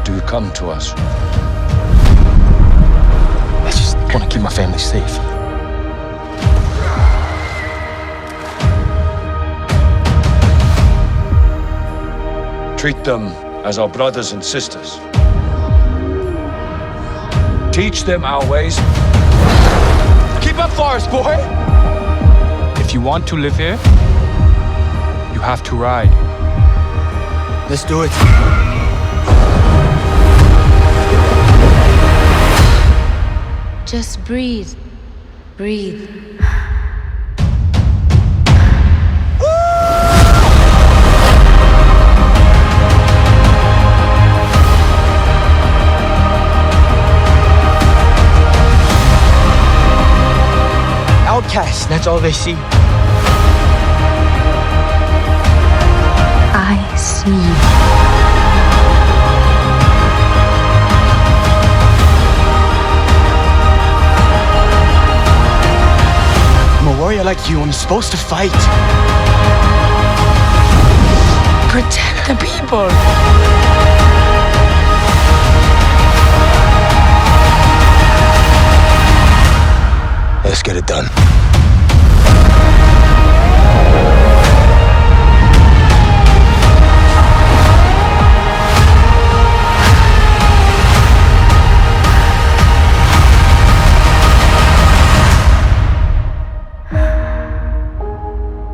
do you come to us? I just want to keep my family safe. Treat them as our brothers and sisters. Teach them our ways. Keep up, Forest boy! If you want to live here, you have to ride. Let's do it. Just breathe. Breathe. Outcasts, that's all they see. I see. I'm a warrior like you, I'm supposed to fight. Protect the people. Let's get it done.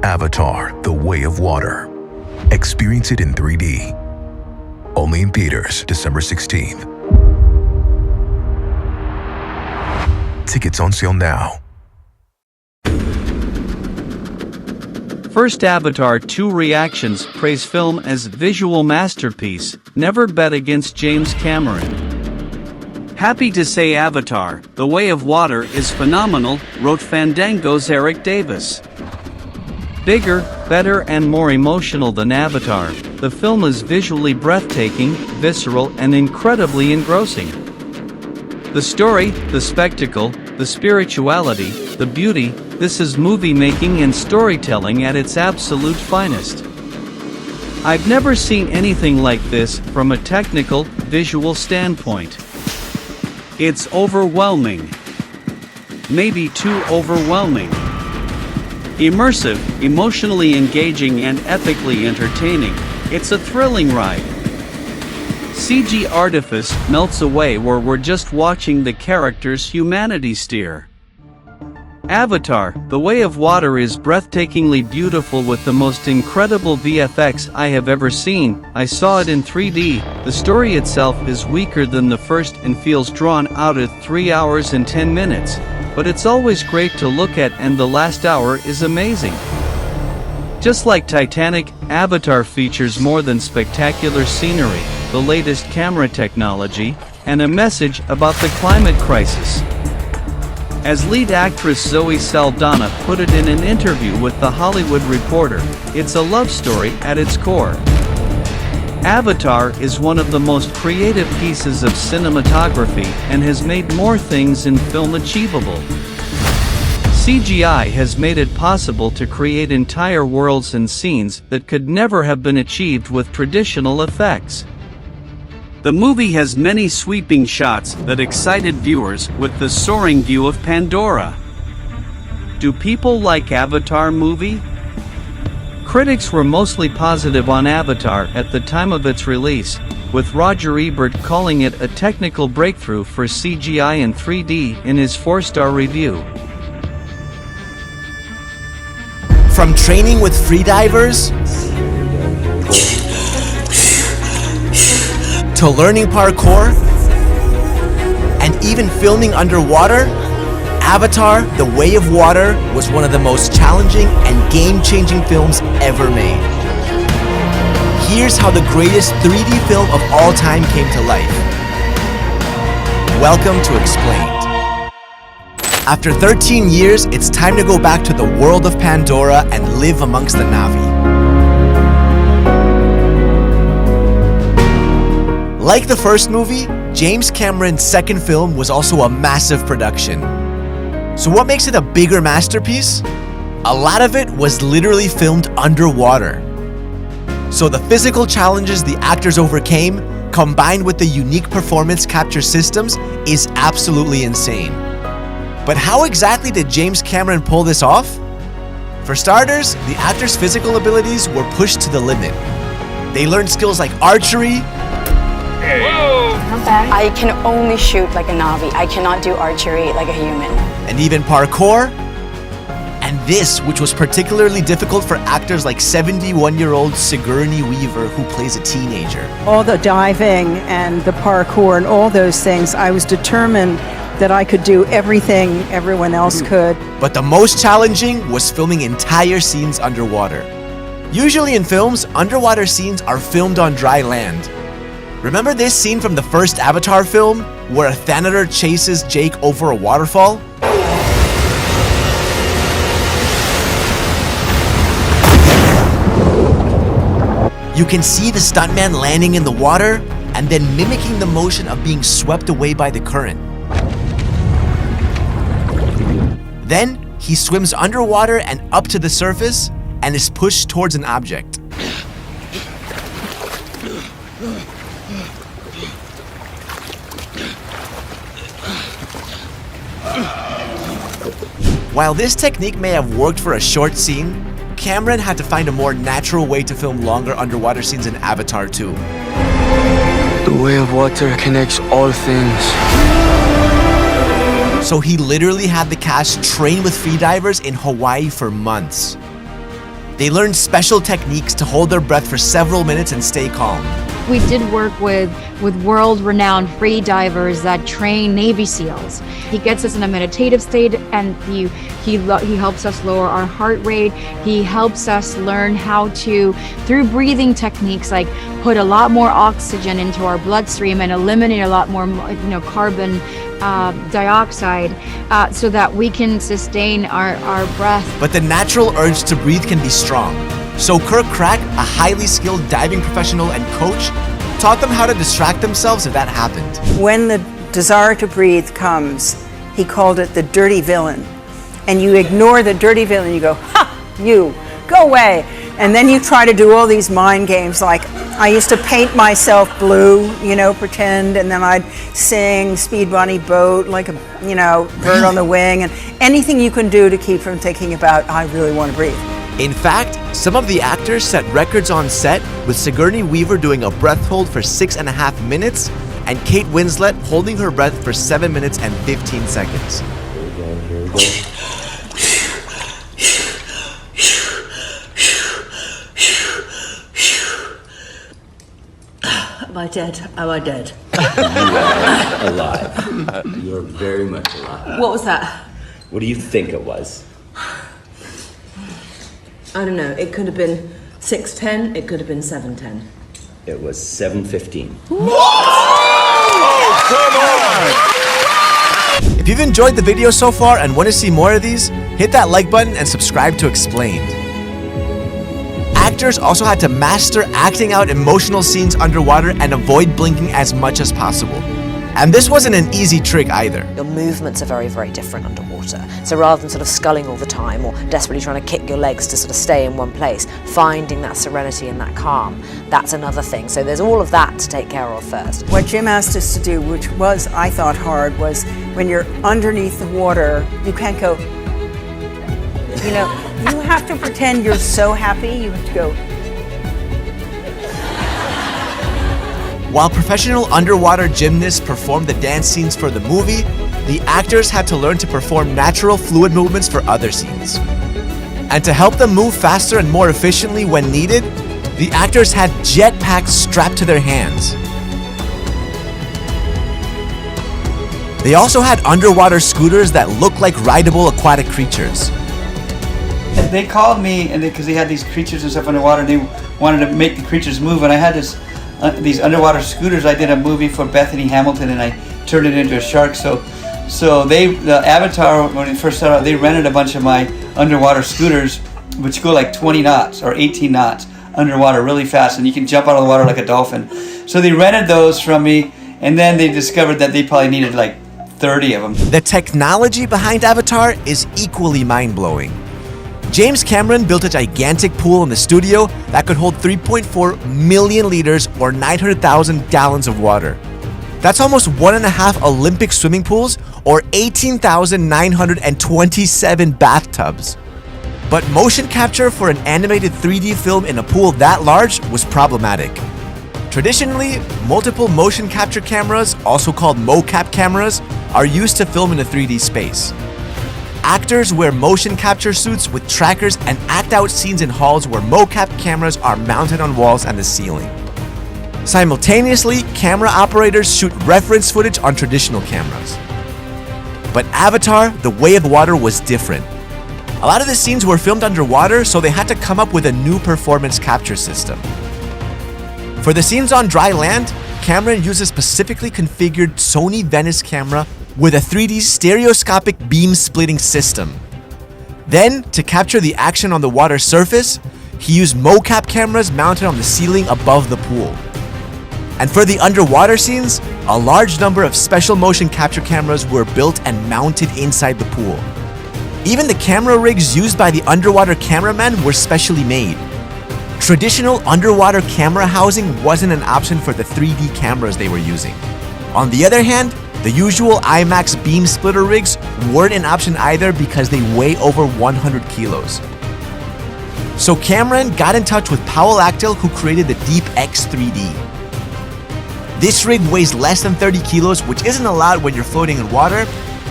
Avatar: The Way of Water. Experience it in 3D. Only in theaters, December 16th. Tickets on sale now. First Avatar 2 reactions praise film as visual masterpiece, never bet against James Cameron. Happy to say Avatar: The Way of Water is phenomenal, wrote Fandango's Eric Davis. Bigger, better and more emotional than Avatar, the film is visually breathtaking, visceral and incredibly engrossing. The story, the spectacle, the spirituality, the beauty, this is movie making and storytelling at its absolute finest. I've never seen anything like this from a technical, visual standpoint. It's overwhelming. Maybe too overwhelming. Immersive, emotionally engaging and epically entertaining, it's a thrilling ride. CG artifice melts away where we're just watching the characters' humanity steer. Avatar: The Way of Water is breathtakingly beautiful with the most incredible VFX I have ever seen. I saw it in 3D. The story itself is weaker than the first and feels drawn out at 3 hours and 10 minutes. But it's always great to look at and the last hour is amazing. Just like Titanic, Avatar features more than spectacular scenery, the latest camera technology, and a message about the climate crisis. As lead actress Zoe Saldana put it in an interview with The Hollywood Reporter, it's a love story at its core. Avatar is one of the most creative pieces of cinematography and has made more things in film achievable. CGI has made it possible to create entire worlds and scenes that could never have been achieved with traditional effects. The movie has many sweeping shots that excited viewers with the soaring view of Pandora. Do people like Avatar movie? Critics were mostly positive on Avatar at the time of its release, with Roger Ebert calling it a technical breakthrough for CGI and 3D in his 4-star review. From training with freedivers to learning parkour and even filming underwater, Avatar: The Way of Water was one of the most challenging and game-changing films ever made. Here's how the greatest 3D film of all time came to life. Welcome to Explained. After 13 years, it's time to go back to the world of Pandora and live amongst the Na'vi. Like the first movie, James Cameron's second film was also a massive production. So what makes it a bigger masterpiece? A lot of it was literally filmed underwater. So the physical challenges the actors overcame combined with the unique performance capture systems, is absolutely insane. But how exactly did James Cameron pull this off? For starters, the actors' physical abilities were pushed to the limit. They learned skills like archery. I can only shoot like a Navi. I cannot do archery like a human. And even parkour. And this, which was particularly difficult for actors like 71-year-old Sigourney Weaver, who plays a teenager. All the diving and the parkour and all those things, I was determined that I could do everything everyone else could. But the most challenging was filming entire scenes underwater. Usually in films, underwater scenes are filmed on dry land. Remember this scene from the first Avatar film, where a Thanator chases Jake over a waterfall? You can see the stuntman landing in the water and then mimicking the motion of being swept away by the current. Then, he swims underwater and up to the surface and is pushed towards an object. While this technique may have worked for a short scene, Cameron had to find a more natural way to film longer underwater scenes in Avatar 2. The way of water connects all things. So he literally had the cast train with freedivers in Hawaii for months. They learned special techniques to hold their breath for several minutes and stay calm. We did work with world-renowned free divers that train Navy SEALs. He gets us in a meditative state, and he helps us lower our heart rate. He helps us learn how to, through breathing techniques, like put a lot more oxygen into our bloodstream and eliminate a lot more, carbon dioxide, so that we can sustain our breath. But the natural urge to breathe can be strong. So Kirk Crack, a highly skilled diving professional and coach, taught them how to distract themselves if that happened. When the desire to breathe comes, he called it the dirty villain. And you ignore the dirty villain, you go, ha, you, go away. And then you try to do all these mind games, like I used to paint myself blue, pretend, and then I'd sing Speed Bunny Boat, like a, bird on the wing, and anything you can do to keep from thinking about, I really want to breathe. In fact, some of the actors set records on set, with Sigourney Weaver doing a breath hold for 6.5 minutes and Kate Winslet holding her breath for 7 minutes and 15 seconds. Here we go. Am I dead? Am I dead? You are alive. You are very much alive. What was that? What do you think it was? I don't know. It could have been 6:10. It could have been 7:10. It was 7:15. If you've enjoyed the video so far and want to see more of these, hit that like button and subscribe to Explained. Actors also had to master acting out emotional scenes underwater and avoid blinking as much as possible. And this wasn't an easy trick either. Your movements are very, very different underwater. So rather than sort of sculling all the time or desperately trying to kick your legs to sort of stay in one place, finding that serenity and that calm, that's another thing. So there's all of that to take care of first. What Jim asked us to do, which was, I thought, hard, was when you're underneath the water, you can't go, you have to pretend you're so happy, you have to go. While professional underwater gymnasts performed the dance scenes for the movie, the actors had to learn to perform natural fluid movements for other scenes. And to help them move faster and more efficiently when needed, the actors had jetpacks strapped to their hands. They also had underwater scooters that looked like rideable aquatic creatures. They called me, and because they had these creatures and stuff underwater, and they wanted to make the creatures move, and I had these underwater scooters. I did a movie for Bethany Hamilton, and I turned it into a shark. So the Avatar, when it first started out, they rented a bunch of my underwater scooters, which go like 20 knots or 18 knots underwater really fast, and you can jump out of the water like a dolphin. So they rented those from me, and then they discovered that they probably needed like 30 of them. The technology behind Avatar is equally mind-blowing. James Cameron built a gigantic pool in the studio that could hold 3.4 million liters or 900,000 gallons of water. That's almost 1.5 Olympic swimming pools or 18,927 bathtubs. But motion capture for an animated 3D film in a pool that large was problematic. Traditionally, multiple motion capture cameras, also called mocap cameras, are used to film in a 3D space. Actors wear motion capture suits with trackers and act out scenes in halls where mocap cameras are mounted on walls and the ceiling. Simultaneously, camera operators shoot reference footage on traditional cameras. But Avatar: The Way of Water was different. A lot of the scenes were filmed underwater, so they had to come up with a new performance capture system. For the scenes on dry land, Cameron used a specifically configured Sony Venice camera with a 3D stereoscopic beam splitting system. Then, to capture the action on the water surface, he used mocap cameras mounted on the ceiling above the pool. And for the underwater scenes, a large number of special motion capture cameras were built and mounted inside the pool. Even the camera rigs used by the underwater cameramen were specially made. Traditional underwater camera housing wasn't an option for the 3D cameras they were using. On the other hand, the usual IMAX beam splitter rigs weren't an option either because they weigh over 100 kilos. So Cameron got in touch with Powell Actil, who created the DeepX 3D. This rig weighs less than 30 kilos, which isn't a lot when you're floating in water,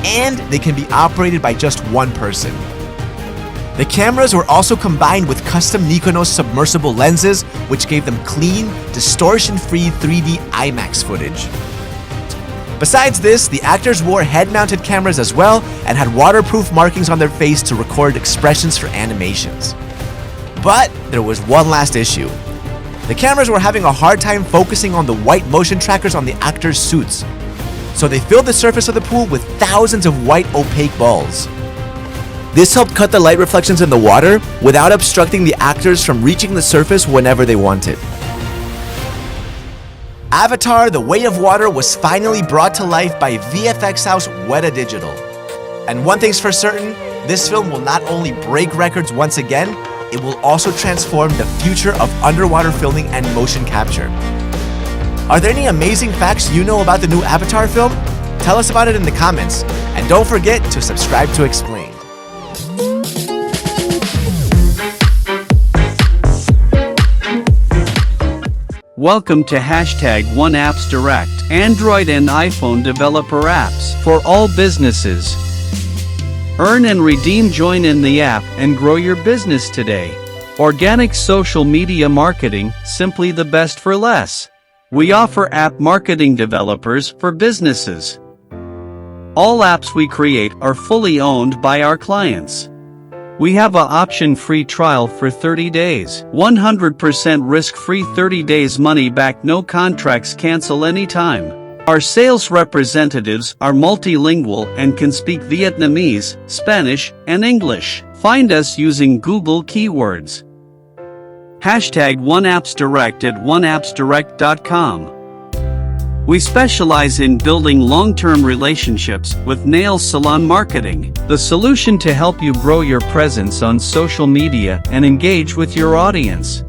and they can be operated by just one person. The cameras were also combined with custom Nikonos submersible lenses, which gave them clean, distortion-free 3D IMAX footage. Besides this, the actors wore head-mounted cameras as well and had waterproof markings on their face to record expressions for animations. But there was one last issue. The cameras were having a hard time focusing on the white motion trackers on the actors' suits, so they filled the surface of the pool with thousands of white opaque balls. This helped cut the light reflections in the water without obstructing the actors from reaching the surface whenever they wanted. Avatar: The Way of Water was finally brought to life by VFX house Weta Digital. And one thing's for certain, this film will not only break records once again, it will also transform the future of underwater filming and motion capture. Are there any amazing facts you know about the new Avatar film? Tell us about it in the comments. And don't forget to subscribe to Explain. Welcome to #OneApps Direct, Android and iPhone developer apps for all businesses. Earn and redeem, join in the app and grow your business today. Organic social media marketing, simply the best for less. We offer app marketing developers for businesses. All apps we create are fully owned by our clients. We have an option-free trial for 30 days, 100% risk-free 30 days money back, no contracts, cancel anytime. Our sales representatives are multilingual and can speak Vietnamese, Spanish, and English. Find us using Google keywords. #OneAppsDirect at oneappsdirect.com. We specialize in building long-term relationships with nail salon marketing, the solution to help you grow your presence on social media and engage with your audience.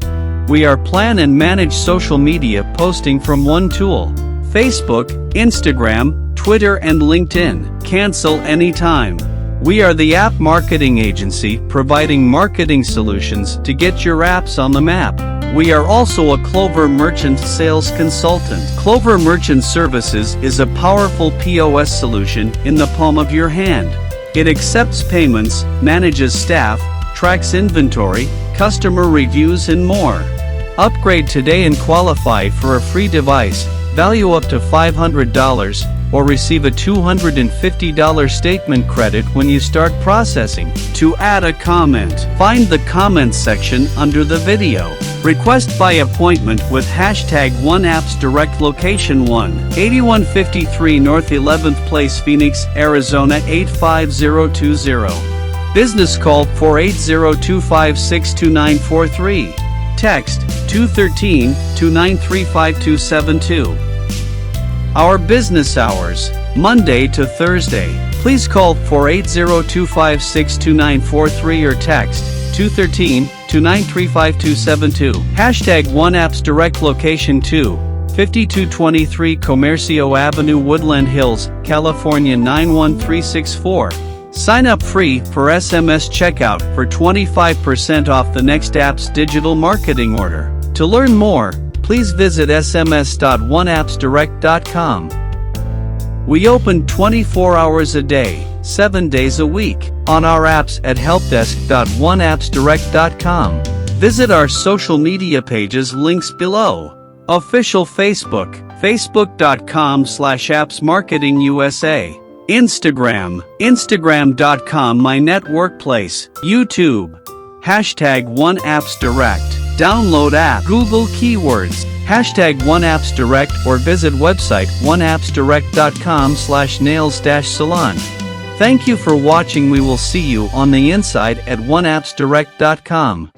We are plan and manage social media posting from one tool: Facebook, Instagram, Twitter, and LinkedIn. Cancel anytime. We are the app marketing agency providing marketing solutions to get your apps on the map. We are also a Clover Merchant sales consultant. Clover Merchant Services is a powerful POS solution in the palm of your hand. It accepts payments, manages staff, tracks inventory, customer reviews, and more. Upgrade today and qualify for a free device, value up to $500, or receive a $250 statement credit when you start processing. To add a comment, find the comments section under the video. Request by appointment with #OneAppsDirect. Location 1, 8153 North 11th Place, Phoenix, Arizona 85020. Business call 480-256-2943. Text 213-293-5272. Our business hours, Monday to Thursday. Please call 480-256-2943 or text 213-293-5272. Hashtag OneApps Direct Location 2, 5223 Comercio Avenue, Woodland Hills, California 91364. Sign up free for SMS checkout for 25% off the next app's digital marketing order. To learn more, please visit sms.oneappsdirect.com. We open 24 hours a day, 7 days a week, on our apps at helpdesk.oneappsdirect.com. Visit our social media pages, links below. Official Facebook, facebook.com/appsmarketingusa. Instagram, instagram.com mynetworkplace. YouTube, hashtag OneAppsDirect. Download app, Google keywords, hashtag OneAppsDirect, or visit website oneappsdirect.com/nails-salon. Thank you for watching. We will see you on the inside at oneappsdirect.com.